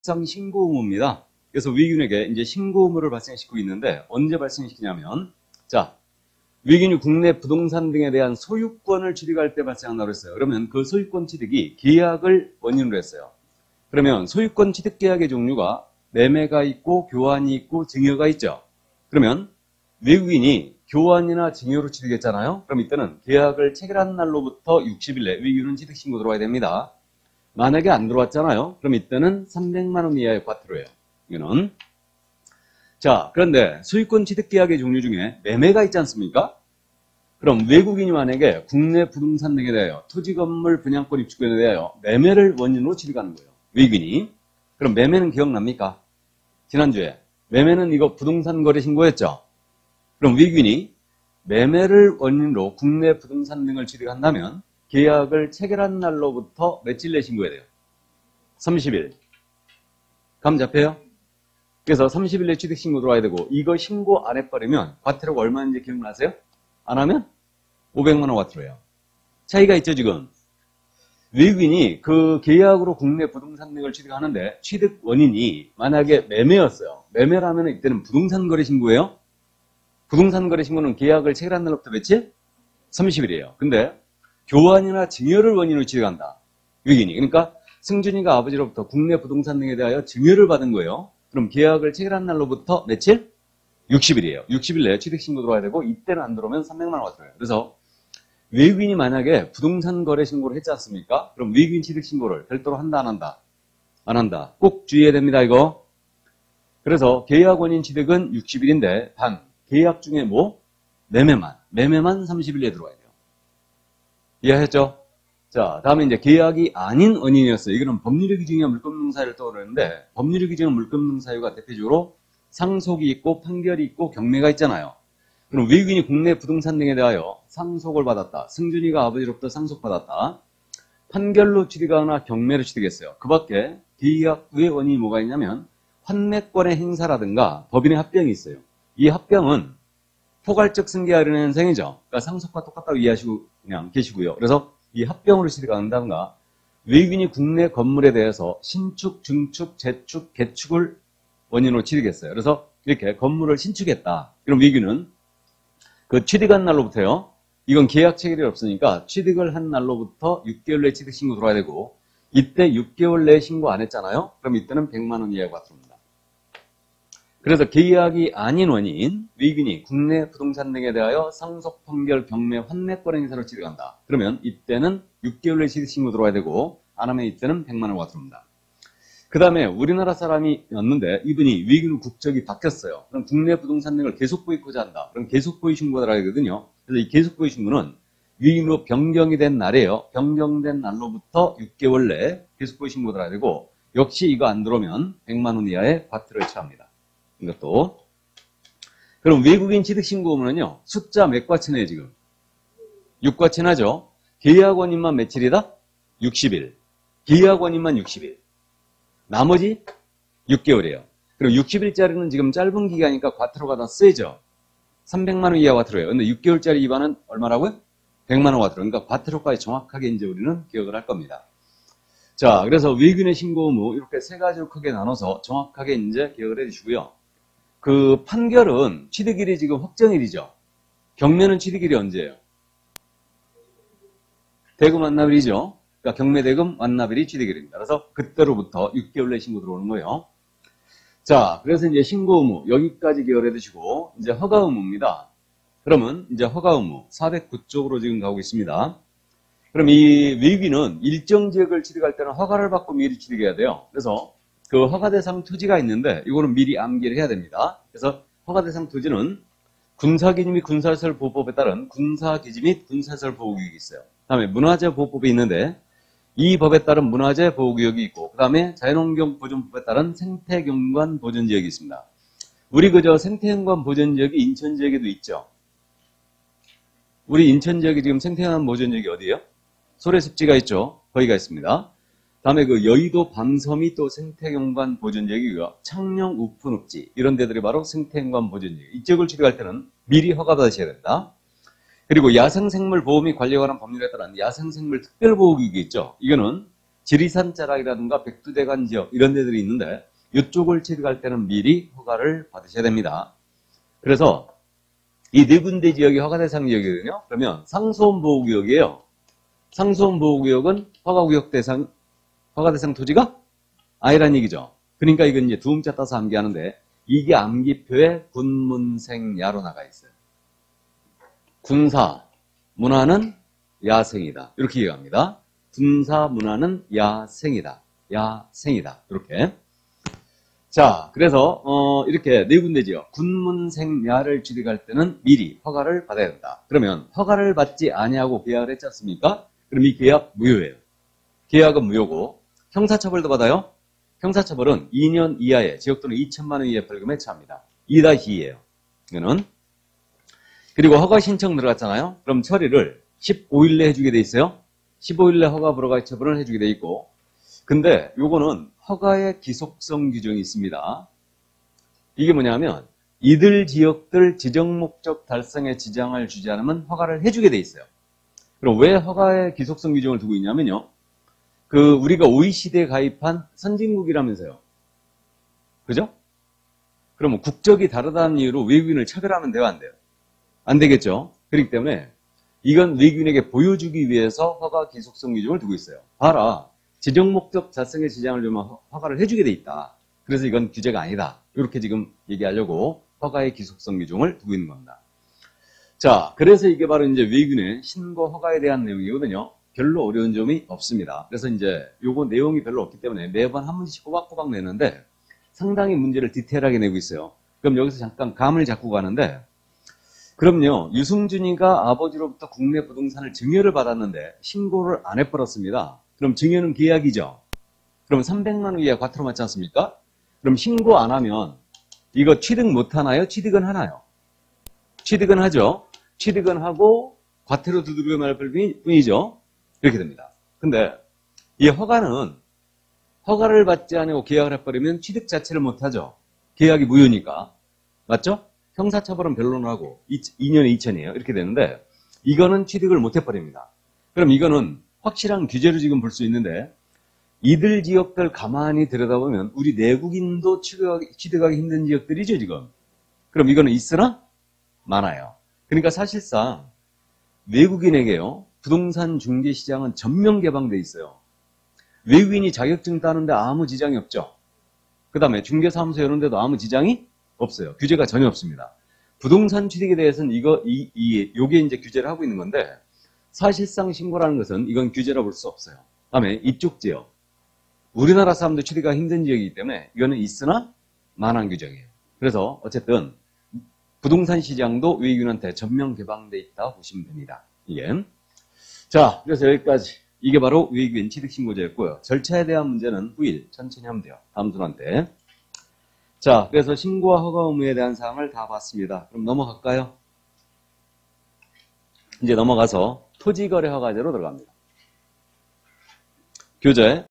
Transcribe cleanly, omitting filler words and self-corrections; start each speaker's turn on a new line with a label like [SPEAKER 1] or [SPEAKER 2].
[SPEAKER 1] 법상 신고 의무입니다. 그래서 위균에게 이제 신고 의무를 발생시키고 있는데 언제 발생시키냐면, 자, 위균이 국내 부동산 등에 대한 소유권을 취득할 때 발생한다고 했어요. 그러면 그 소유권 취득이 계약을 원인으로 했어요. 그러면 소유권 취득 계약의 종류가 매매가 있고 교환이 있고 증여가 있죠. 그러면 외국인이 교환이나 증여로 취득했잖아요. 그럼 이때는 계약을 체결한 날로부터 60일 내 위균은 취득 신고 들어와야 됩니다. 만약에 안 들어왔잖아요. 그럼 이때는 300만 원 이하의 과태료예요. 이거는. 자, 그런데 소유권 취득 계약의 종류 중에 매매가 있지 않습니까? 그럼 외국인이 만약에 국내 부동산 등에 대하여 토지 건물 분양권 입주권에 대하여 매매를 원인으로 취득하는 거예요. 외국인이. 그럼 매매는 기억납니까? 지난주에 매매는 이거 부동산 거래 신고였죠. 그럼 외국인이 매매를 원인으로 국내 부동산 등을 취득한다면 계약을 체결한 날로부터 며칠 내 신고해야 돼요? 30일. 감 잡혀요? 그래서 30일 내 취득 신고 들어와야 되고, 이거 신고 안 해버리면 과태료가 얼마인지 기억나세요? 안 하면 500만 원 과태료예요. 차이가 있죠, 지금. 외국인이 그 계약으로 국내 부동산 등을 취득하는데 취득 원인이 만약에 매매였어요. 매매라면 이때는 부동산 거래 신고예요. 부동산 거래 신고는 계약을 체결한 날로부터 며칠? 30일이에요. 근데 교환이나 증여를 원인으로 취득한다. 외국인이. 그러니까 승준이가 아버지로부터 국내 부동산 등에 대하여 증여를 받은 거예요. 그럼 계약을 체결한 날로부터 며칠? 60일이에요. 60일 내에 취득 신고 들어와야 되고, 이때는 안 들어오면 300만 원 과태료예요. 그래서 외국인이 만약에 부동산 거래 신고를 했지 않습니까? 그럼 외국인 취득 신고를 별도로 한다, 안 한다? 안 한다. 꼭 주의해야 됩니다, 이거. 그래서 계약 원인 취득은 60일인데 단 계약 중에 뭐? 매매만 30일 내에 들어와야 돼요. 이해하셨죠? 자, 다음에 이제 계약이 아닌 원인이었어요. 이거는 법률의 기준이나 물권능 사유를 떠오르는데, 법률의 기준은 물권능 사유가 대표적으로 상속이 있고 판결이 있고 경매가 있잖아요. 그럼 외국인이 국내 부동산 등에 대하여 상속을 받았다. 승준이가 아버지로부터 상속받았다. 판결로 취득하거나 경매로 취득했어요. 그 밖에 계약 후의 원인이 뭐가 있냐면 환매권의 행사라든가 법인의 합병이 있어요. 이 합병은 포괄적 승계에 이르는 현상이죠. 그러니까 상속과 똑같다고 이해하시고 그냥 계시고요. 그래서 이 합병으로 취득한다든가 외국인이 국내 건물에 대해서 신축, 증축, 재축, 개축을 원인으로 취득했어요. 그래서 이렇게 건물을 신축했다. 그럼 외국인은 그 취득한 날로부터요. 이건 계약 체결이 없으니까 취득을 한 날로부터 6개월 내에 취득 신고 들어와야 되고, 이때 6개월 내에 신고 안 했잖아요. 그럼 이때는 100만 원 이하의 과태료입니다. 그래서 계약이 아닌 원인, 외국인이 국내 부동산 등에 대하여 상속, 판결, 경매, 환매권 행사로 취득한다. 그러면 이때는 6개월 내에 취득 신고 들어와야 되고, 안 하면 이때는 100만 원 과태료입니다. 그 다음에 우리나라 사람이었는데 이분이 외국인 국적이 바뀌었어요. 그럼 국내 부동산 등을 계속 보이고자 한다. 그럼 계속 보이 신고가 들어가야 되거든요. 그래서 이 계속 보이 신고는 외국인으로 변경이 된 날이에요. 변경된 날로부터 6개월 내에 계속 보이 신고 들어가야 되고, 역시 이거 안 들어오면 100만 원 이하의 과태료에 처합니다. 이것도. 그럼 외국인 취득 신고 의무는요, 숫자 몇 과치네요, 지금? 6과치나죠? 계약 원인만 며칠이다? 60일. 계약 원인만 60일. 나머지 6개월이에요. 그리고 60일짜리는 지금 짧은 기간이니까 과태료가 더 세죠. 300만 원 이하 과태료예요. 근데 6개월짜리 위반은 얼마라고요? 100만 원 과태료. 그러니까 과태료까지 정확하게 이제 우리는 기억을 할 겁니다. 자, 그래서 외국인의 신고 의무 이렇게 세 가지로 크게 나눠서 정확하게 이제 기억을 해주시고요. 그 판결은 취득일이 지금 확정일이죠. 경매는 취득일이 언제예요? 대금 완납일이죠. 그러니까 경매대금 완납일이 취득일입니다. 그래서 그때로부터 6개월 내 신고 들어오는 거예요. 자, 그래서 이제 신고 의무 여기까지 기억을 해두시고, 이제 허가 의무입니다. 그러면 이제 허가 의무 409쪽으로 지금 가고 있습니다. 그럼 이 외국인은 일정 지역을 취득할 때는 허가를 받고 미리 취득해야 돼요. 그래서 그 허가 대상 토지가 있는데 이거는 미리 암기를 해야 됩니다. 그래서 허가 대상 토지는 군사기지 및 군사시설 보호법에 따른 군사기지 및 군사시설 보호구역이 있어요. 다음에 문화재 보호법이 있는데 이 법에 따른 문화재 보호구역이 있고, 그 다음에 자연환경 보존법에 따른 생태경관 보존지역이 있습니다. 우리 그저 생태경관 보존지역이 인천 지역에도 있죠. 우리 인천 지역이 지금 생태경관 보존지역이 어디예요? 소래습지가 있죠. 거기가 있습니다. 다음에 그 여의도 방섬이 또 생태경관 보존지역이고요. 창녕 우푼읍지 이런 데들이 바로 생태경관 보존지역. 이 지역을 취득할 때는 미리 허가 받으셔야 됩니다. 그리고 야생생물 보호 및 관리에 관한 법률에 따른 야생생물 특별보호구역이 있죠. 이거는 지리산 자락이라든가 백두대간 지역 이런 데들이 있는데 이쪽을 취득할 때는 미리 허가를 받으셔야 됩니다. 그래서 이 네 군데 지역이 허가 대상 지역이거든요. 그러면 상수원 보호구역이에요. 상수원 보호구역은 허가 대상 토지가 아니란 얘기죠. 그러니까 이건 이제 두 음자 따서 암기하는데 이게 암기표에 군문생야로 나가 있어요. 군사 문화는 야생이다. 이렇게 이해합니다. 군사 문화는 야생이다. 야생이다. 이렇게. 자, 그래서 이렇게 네 군데 지역 군문생야를 취득할 때는 미리 허가를 받아야 된다. 그러면 허가를 받지 아니하고 계약을 했지 않습니까? 그럼 이 계약 무효예요. 계약은 무효고 형사처벌도 받아요. 형사처벌은 2년 이하의 지역 또는 2천만 원 이하의 벌금에 처합니다. 2-2예요. 이거는. 그리고 허가 신청 들어갔잖아요. 그럼 처리를 15일 내에 해주게 돼 있어요. 15일 내 허가 불허가 처분을 해주게 돼 있고, 근데 요거는 허가의 기속성 규정이 있습니다. 이게 뭐냐면 이들 지역들 지정 목적 달성에 지장을 주지 않으면 허가를 해주게 돼 있어요. 그럼 왜 허가의 기속성 규정을 두고 있냐면요. 우리가 OECD에 가입한 선진국이라면서요. 그죠? 그러면 국적이 다르다는 이유로 외국인을 차별하면 돼요, 안 돼요? 안 되겠죠? 그렇기 때문에 이건 외국인에게 보여주기 위해서 허가 기속성 규정을 두고 있어요. 봐라. 지정 목적 달성에 지장을 주면 허가를 해주게 돼 있다. 그래서 이건 규제가 아니다. 이렇게 지금 얘기하려고 허가의 기속성 규정을 두고 있는 겁니다. 자, 그래서 이게 바로 이제 외국인의 신고 허가에 대한 내용이거든요. 별로 어려운 점이 없습니다. 그래서 이제 요거 내용이 별로 없기 때문에 매번 한 문제씩 꼬박꼬박 내는데 상당히 문제를 디테일하게 내고 있어요. 그럼 여기서 잠깐 감을 잡고 가는데, 그럼요, 유승준이가 아버지로부터 국내 부동산을 증여를 받았는데 신고를 안 해버렸습니다. 그럼 증여는 계약이죠. 그럼 300만 원 이하 과태료 맞지 않습니까? 그럼 신고 안 하면 이거 취득 못 하나요? 취득은 하나요? 취득은 하죠. 취득은 하고 과태료 두드려 말 뿐이죠. 이렇게 됩니다. 근데 이 허가는 허가를 받지 않고 계약을 해버리면 취득 자체를 못 하죠. 계약이 무효니까. 맞죠? 형사처벌은 변론하고 2년에 2천이에요. 이렇게 되는데 이거는 취득을 못 해버립니다. 그럼 이거는 확실한 규제로 지금 볼 수 있는데 이들 지역들 가만히 들여다보면 우리 내국인도 취득하기 힘든 지역들이죠, 지금. 그럼 이거는 있으나 많아요. 그러니까 사실상 외국인에게요, 부동산 중개 시장은 전면 개방돼 있어요. 외국인이 자격증 따는데 아무 지장이 없죠. 그 다음에 중개사무소 이런 데도 아무 지장이 없어요. 규제가 전혀 없습니다. 부동산 취득에 대해서는 요게 이제 규제를 하고 있는 건데, 사실상 신고라는 것은 이건 규제라 볼 수 없어요. 그 다음에 이쪽 지역. 우리나라 사람들 취득하기 힘든 지역이기 때문에 이거는 있으나 만한 규정이에요. 그래서 어쨌든 부동산 시장도 외국인한테 전면 개방돼 있다 보시면 됩니다. 이게. 자, 그래서 여기까지. 이게 바로 외국인 취득신고제였고요. 절차에 대한 문제는 후일 천천히 하면 돼요. 다음 순한테. 자, 그래서 신고와 허가 의무에 대한 사항을 다 봤습니다. 그럼 넘어갈까요? 이제 넘어가서 토지거래 허가제로 들어갑니다. 교재